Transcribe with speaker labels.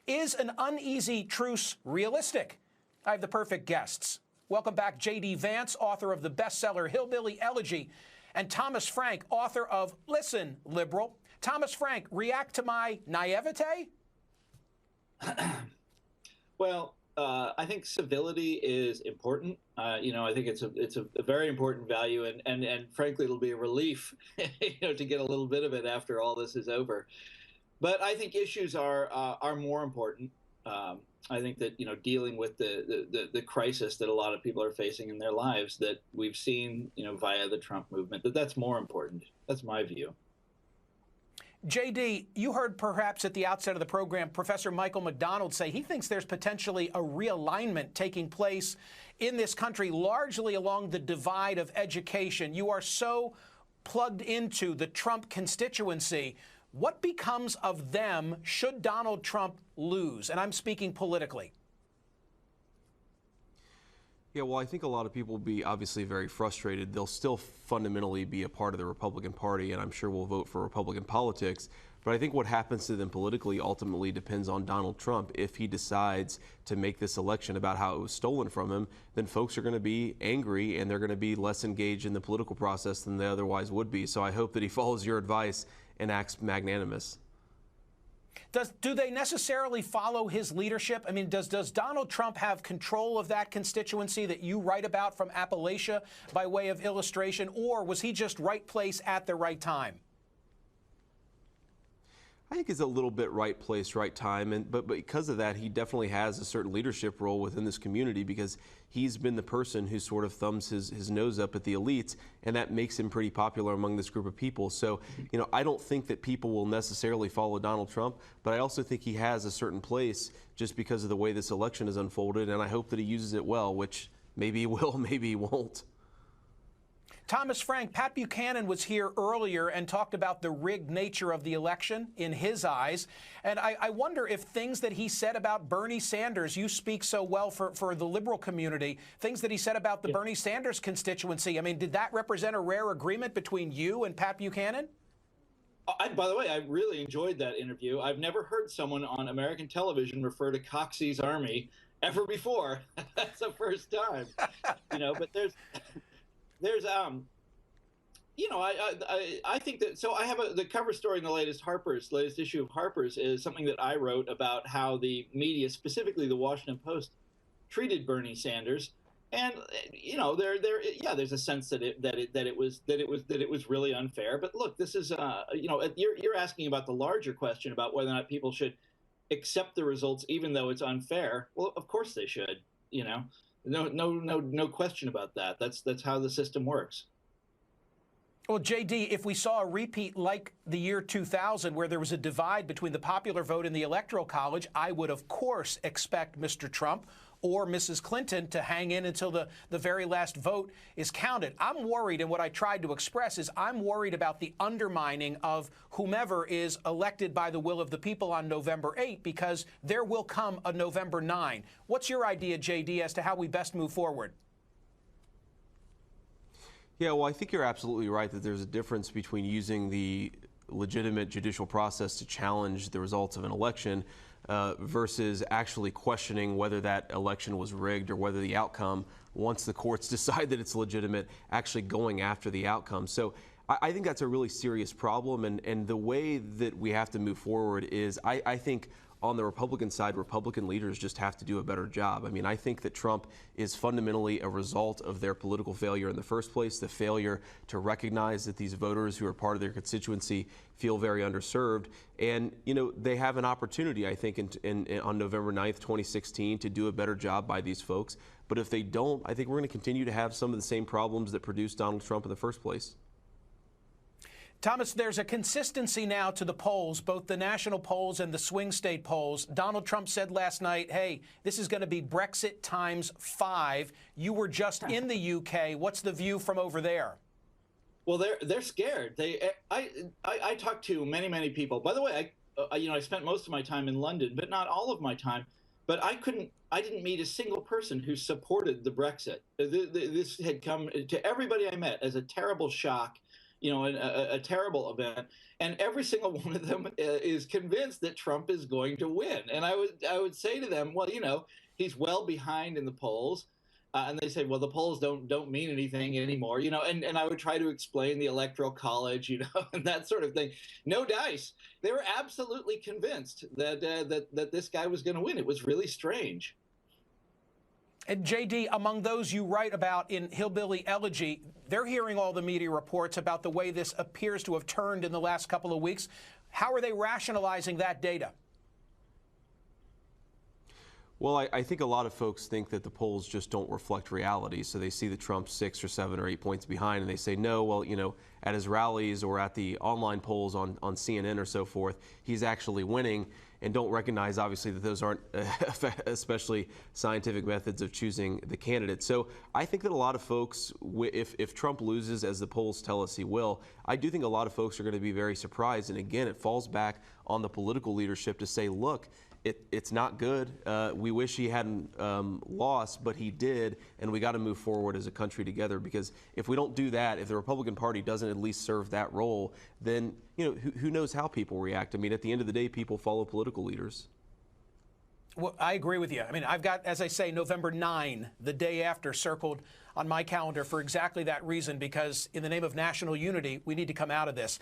Speaker 1: Is an uneasy truce realistic? I have the perfect guests. Welcome back, J.D. Vance, author of the bestseller Hillbilly Elegy, and Thomas Frank, author of Listen, Liberal. Thomas Frank, react to my naivete?
Speaker 2: Well, I think civility is important. I think it's a very important value, and frankly, it'll be a relief, to get a little bit of it after all this is over. But I think issues are more important. I think that dealing with the crisis that a lot of people are facing in their lives that we've seen via the Trump movement, that's more important. That's my view.
Speaker 1: J.D., you heard perhaps at the outset of the program Professor Michael McDonald say he thinks there's potentially a realignment taking place in this country, largely along the divide of education. You are so plugged into the Trump constituency. What becomes of them should Donald Trump lose? And I'm speaking politically.
Speaker 3: Yeah, well, I think a lot of people will be obviously very frustrated. They'll still fundamentally be a part of the Republican Party, and I'm sure will vote for Republican politics. But I think what happens to them politically ultimately depends on Donald Trump. If he decides to make this election about how it was stolen from him, then folks are going to be angry and they're going to be less engaged in the political process than they otherwise would be. So I hope that he follows your advice and acts magnanimous.
Speaker 1: Do they necessarily follow his leadership? I mean, does Donald Trump have control of that constituency that you write about from Appalachia by way of illustration, or was he just right place at the right time?
Speaker 3: I think it's a little bit right place, right time, but because of that, he definitely has a certain leadership role within this community because he's been the person who sort of thumbs his nose up at the elites, and that makes him pretty popular among this group of people. So, I don't think that people will necessarily follow Donald Trump, but I also think he has a certain place just because of the way this election has unfolded, and I hope that he uses it well, which maybe he will, maybe he won't.
Speaker 1: Thomas Frank, Pat Buchanan was here earlier and talked about the rigged nature of the election in his eyes. And I wonder if things that he said about Bernie Sanders, you speak so well for the liberal community, things that he said about the Bernie Sanders constituency, I mean, did that represent a rare agreement between you and Pat Buchanan?
Speaker 2: By the way, I really enjoyed that interview. I've never heard someone on American television refer to Coxey's Army ever before. That's the first time, but I think that, so I have the cover story in the latest issue of Harper's is something that I wrote about how the media, specifically the Washington Post, treated Bernie Sanders. And, there's a sense that it was really unfair. But look, this is, you're asking about the larger question about whether or not people should accept the results, even though it's unfair. Well, of course they should, No question about that. That's how the system works.
Speaker 1: Well, J.D., if we saw a repeat like the year 2000, where there was a divide between the popular vote and the Electoral College, I would, of course, expect Mr. Trump or Mrs. Clinton to hang in until the very last vote is counted. I'm worried, and what I tried to express is I'm worried about the undermining of whomever is elected by the will of the people on November 8, because there will come a November 9. What's your idea, J.D., as to how we best move forward?
Speaker 3: Yeah, well, I think you're absolutely right that there's a difference between using the legitimate judicial process to challenge the results of an election versus actually questioning whether that election was rigged or whether the outcome, once the courts decide that it's legitimate, actually going after the outcome. So I think that's a really serious problem, and the way that we have to move forward is, I think, on the Republican side, Republican leaders just have to do a better job. I mean, I think that Trump is fundamentally a result of their political failure in the first place, the failure to recognize that these voters who are part of their constituency feel very underserved. And, they have an opportunity, I think, on November 9th, 2016, to do a better job by these folks. But if they don't, I think we're going to continue to have some of the same problems that produced Donald Trump in the first place.
Speaker 1: Thomas, there's a consistency now to the polls, both the national polls and the swing state polls. Donald Trump said last night, hey, this is going to be Brexit times 5. You were just in the UK. What's the view from over there?
Speaker 2: Well, they're scared. I talked to many people. By the way, I spent most of my time in London, but not all of my time. But I didn't meet a single person who supported the Brexit. This had come to everybody I met as a terrible shock. a terrible event, and every single one of them is convinced that Trump is going to win. And I would say to them, well, he's well behind in the polls. And they say, well, the polls don't mean anything anymore, and I would try to explain the Electoral College, and that sort of thing. No dice. They were absolutely convinced that this guy was going to win. It was really strange.
Speaker 1: And JD, among those you write about in Hillbilly Elegy, they're hearing all the media reports about the way this appears to have turned in the last couple of weeks. How are they rationalizing that data?
Speaker 3: Well, I think a lot of folks think that the polls just don't reflect reality. So they see that Trump's 6 or 7 or 8 points behind, and they say, no, well, at his rallies or at the online polls on CNN or so forth, he's actually winning, and don't recognize, obviously, that those aren't especially scientific methods of choosing the candidate. So I think that a lot of folks, if Trump loses, as the polls tell us he will, I do think a lot of folks are going to be very surprised. And again, it falls back on the political leadership to say, look, it's not good. We wish he hadn't lost, but he did, and we got to move forward as a country together, because if we don't do that, if the Republican Party doesn't at least serve that role, then who knows how people react. I mean, at the end of the day, people follow political leaders.
Speaker 1: Well, I agree with you. I mean, I've got, as I say, November 9, the day after, circled on my calendar for exactly that reason, because in the name of national unity, we need to come out of this.